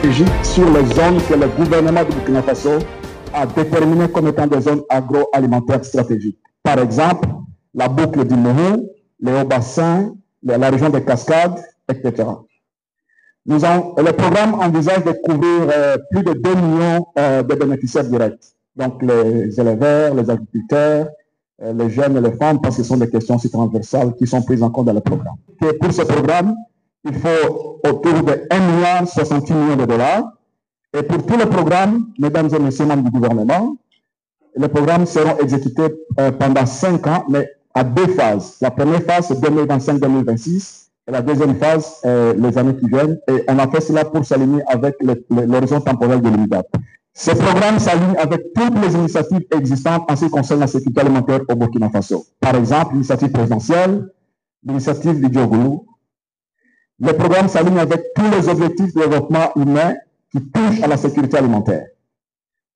stratégique sur les zones que le gouvernement du Burkina Faso a déterminées comme étant des zones agroalimentaires stratégiques. Par exemple, la boucle du Mourou, les hauts-bassins, la région des Cascades, etc. Le programme envisage de couvrir plus de 2 millions de bénéficiaires directs. Donc les éleveurs, les agriculteurs, les jeunes et les femmes, parce que ce sont des questions aussi transversales qui sont prises en compte dans le programme. Et pour ce programme, il faut autour de 1,68 milliard de dollars. Et pour tous les programmes, mesdames et messieurs membres du gouvernement, les programmes seront exécutés pendant 5 ans, mais à 2 phases. La première phase, c'est 2025-2026. Et la deuxième phase, les années qui viennent. Et on a fait cela pour s'aligner avec l'horizon temporel de l'UNIDAP. Ce programme s'aligne avec toutes les initiatives existantes en ce qui concerne la sécurité alimentaire au Burkina Faso. Par exemple, l'initiative présidentielle, l'initiative du Diogoulou. Le programme s'aligne avec tous les objectifs de développement humain qui touchent à la sécurité alimentaire.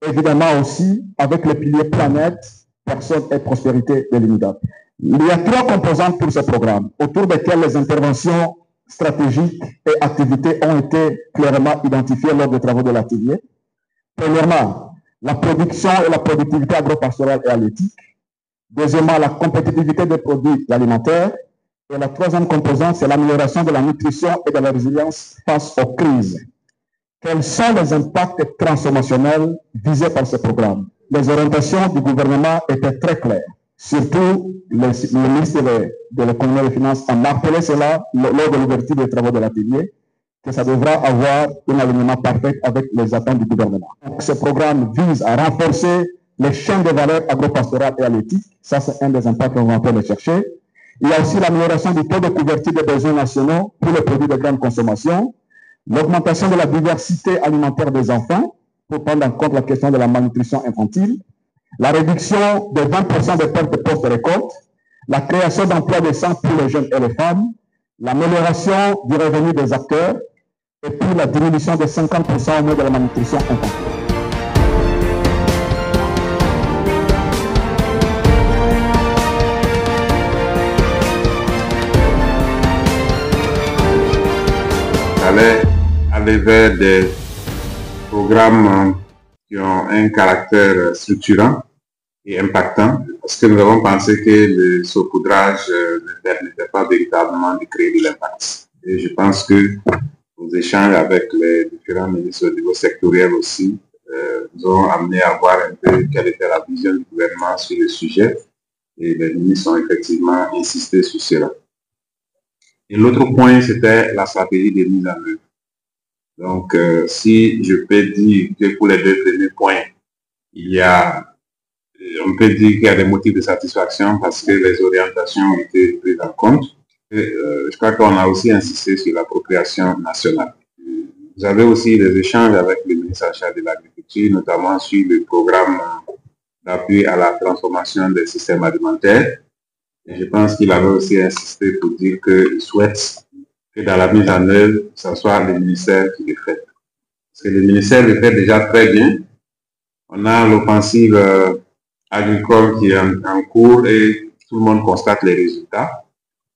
Évidemment aussi avec le pilier planète, personne et prospérité de l'UNIDAP. Il y a 3 composantes pour ce programme, autour desquelles les interventions stratégiques et activités ont été clairement identifiées lors des travaux de l'atelier. Premièrement, la production et la productivité agro-pastorale et halieutique. Deuxièmement, la compétitivité des produits alimentaires. Et la 3e composante, c'est l'amélioration de la nutrition et de la résilience face aux crises. Quels sont les impacts transformationnels visés par ce programme? Les orientations du gouvernement étaient très claires. Surtout, le ministre de l'économie et des finances a martelé cela lors de l'ouverture des travaux de l'atelier, que ça devra avoir un alignement parfait avec les attentes du gouvernement. Donc, ce programme vise à renforcer les chaînes de valeur agro-pastorales et halieutiques. Ça, c'est un des impacts qu'on va en train de chercher. Il y a aussi l'amélioration du taux de couverture des besoins nationaux pour les produits de grande consommation, l'augmentation de la diversité alimentaire des enfants pour prendre en compte la question de la malnutrition infantile, la réduction de 20% des pertes post-récolte, la création d'emplois décents pour les jeunes et les femmes, l'amélioration du revenu des acteurs et puis la diminution de 50% au moins de la malnutrition infantile. Aller vers des programmes qui ont un caractère structurant et impactant, parce que nous avons pensé que le saupoudrage ne permettait pas véritablement de créer de l'impact. Et je pense que nos échanges avec les différents ministres au niveau sectoriel aussi nous ont amené à voir un peu quelle était la vision du gouvernement sur le sujet, et les ministres ont effectivement insisté sur cela. Et l'autre point, c'était la stratégie de mise en œuvre. Donc, si je peux dire que pour les 2 premiers points, on peut dire qu'il y a des motifs de satisfaction parce que les orientations ont été prises en compte. Et, je crois qu'on a aussi insisté sur l'appropriation nationale. Vous avez aussi des échanges avec le ministre en charge de l'agriculture, notamment sur le programme d'appui à la transformation des systèmes alimentaires. Et je pense qu'il avait aussi insisté pour dire qu'il souhaite que dans la mise en œuvre, ce soit le ministère qui le fait. Parce que le ministère le fait déjà très bien. On a l'offensive agricole qui est en cours et tout le monde constate les résultats.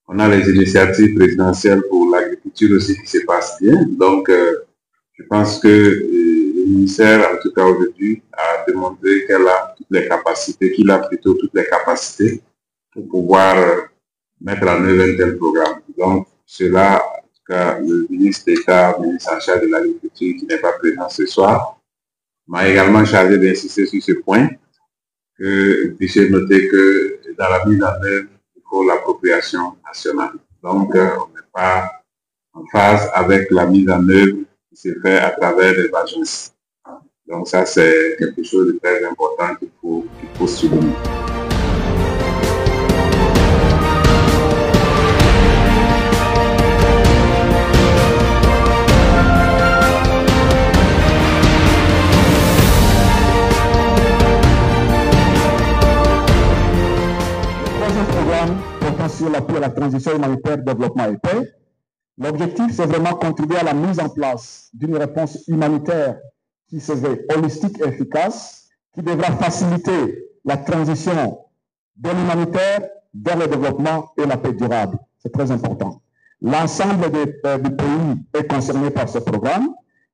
On a les initiatives présidentielles pour l'agriculture aussi qui se passent bien. Donc, je pense que le ministère, en tout cas aujourd'hui, a démontré qu'il a toutes les capacités pour pouvoir mettre en œuvre un tel programme. Donc, cela, en tout cas, le ministre d'État, ministre en charge de l'agriculture, qui n'est pas présent ce soir, m'a également chargé d'insister sur ce point, que vous puissiez noter que dans la mise en œuvre, il faut l'appropriation nationale. Donc, on n'est pas en phase avec la mise en œuvre qui se fait à travers les agences. Donc, ça, c'est quelque chose de très important qu'il faut souligner. Sur l'appui à la transition humanitaire, développement et paix. L'objectif, c'est vraiment contribuer à la mise en place d'une réponse humanitaire qui se veut holistique et efficace, qui devra faciliter la transition de l'humanitaire vers le développement et la paix durable. C'est très important. L'ensemble du pays est concerné par ce programme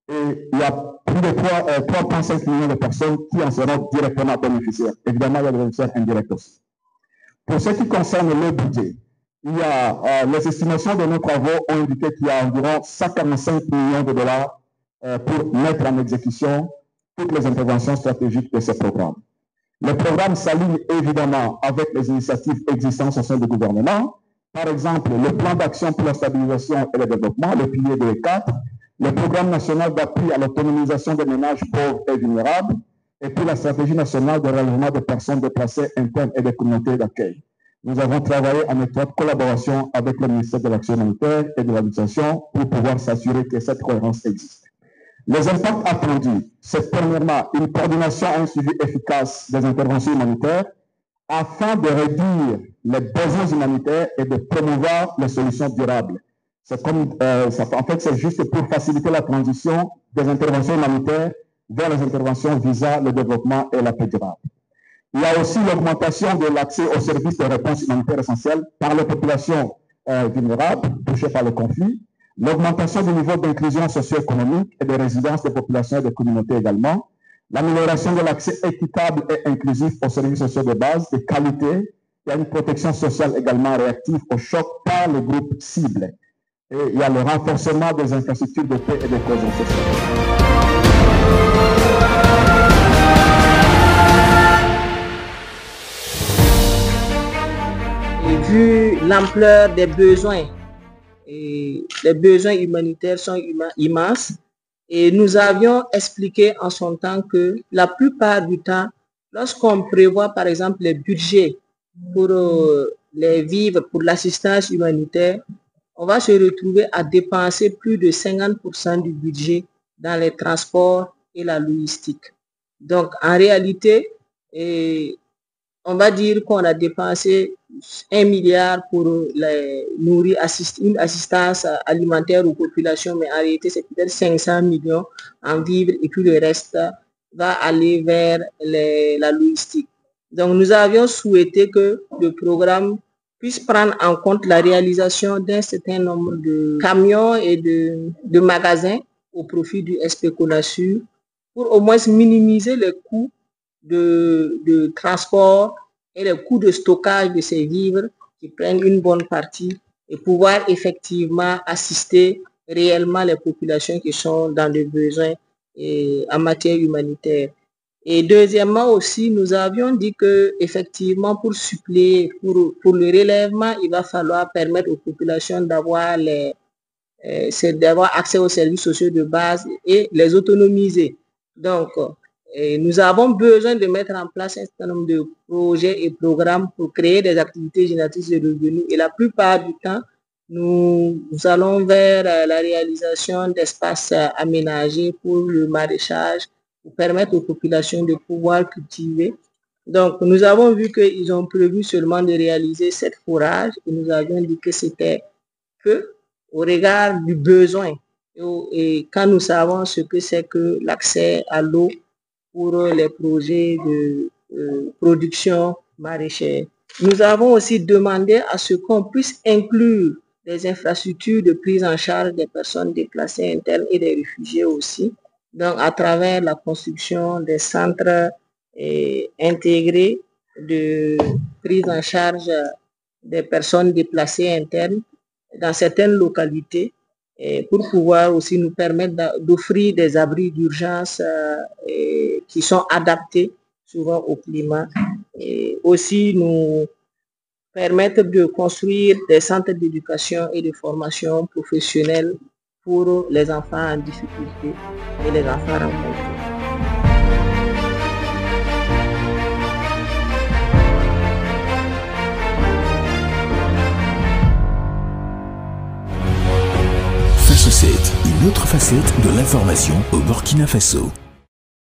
Et il y a plus de 3,5 millions de personnes qui en seront directement bénéficiaires. Évidemment, il y a des bénéficiaires indirects aussi. Pour ce qui concerne le budget, il y a, les estimations de nos travaux ont indiqué qu'il y a environ 145 millions de dollars pour mettre en exécution toutes les interventions stratégiques de ce programme. Le programme s'aligne évidemment avec les initiatives existantes au sein du gouvernement. Par exemple, le plan d'action pour la stabilisation et le développement, le pilier 2 et 4, le programme national d'appui à l'autonomisation des ménages pauvres et vulnérables, et puis la stratégie nationale de relogement des personnes déplacées internes et des communautés d'accueil. Nous avons travaillé en étroite collaboration avec le ministère de l'Action humanitaire et de l'Habitation pour pouvoir s'assurer que cette cohérence existe. Les impacts attendus, c'est premièrement une coordination et un suivi efficace des interventions humanitaires afin de réduire les besoins humanitaires et de promouvoir les solutions durables. C'est comme, en fait, c'est juste pour faciliter la transition des interventions humanitaires vers les interventions visant le développement et la paix durable. Il y a aussi l'augmentation de l'accès aux services de réponse humanitaire essentiels par les populations vulnérables touchées par le conflit, l'augmentation du niveau d'inclusion socio-économique et de résidence des populations et des communautés également, l'amélioration de l'accès équitable et inclusif aux services sociaux de base, de qualité, et à une protection sociale également réactive aux chocs par les groupes cibles. Et il y a le renforcement des infrastructures de paix et de cohésion sociale. Et vu l'ampleur des besoins, et les besoins humanitaires sont immenses, et nous avions expliqué en son temps que la plupart du temps, lorsqu'on prévoit par exemple les budgets pour les vivres, pour l'assistance humanitaire, on va se retrouver à dépenser plus de 50% du budget dans les transports et la logistique. Donc en réalité, on va dire qu'on a dépensé 1 milliard pour nourrir une assistance alimentaire aux populations, mais en réalité c'est peut-être 500 millions en vivres et puis le reste va aller vers la logistique. Donc nous avions souhaité que le programme puisse prendre en compte la réalisation d'un certain nombre de camions et de magasins au profit du SP CONASUR pour au moins minimiser les coûts de transport et les coûts de stockage de ces vivres qui prennent une bonne partie et pouvoir effectivement assister réellement les populations qui sont dans le besoin en matière humanitaire. Et deuxièmement aussi, nous avions dit que effectivement pour suppléer, pour le relèvement, il va falloir permettre aux populations d'avoir accès aux services sociaux de base et les autonomiser. Donc, nous avons besoin de mettre en place un certain nombre de projets et programmes pour créer des activités génératrices de revenus. Et la plupart du temps, nous allons vers la réalisation d'espaces aménagés pour le maraîchage, pour permettre aux populations de pouvoir cultiver. Donc, nous avons vu qu'ils ont prévu seulement de réaliser 7 forages et nous avions dit que c'était peu au regard du besoin. Et quand nous savons ce que c'est que l'accès à l'eau pour les projets de production maraîchère. Nous avons aussi demandé à ce qu'on puisse inclure des infrastructures de prise en charge des personnes déplacées internes et des réfugiés aussi, donc à travers la construction des centres intégrés de prise en charge des personnes déplacées internes dans certaines localités, pour pouvoir aussi nous permettre d'offrir des abris d'urgence qui sont adaptés souvent au climat, et aussi nous permettre de construire des centres d'éducation et de formation professionnelle pour les enfants en difficulté et les enfants rencontrés. C'est une autre facette de l'information au Burkina Faso.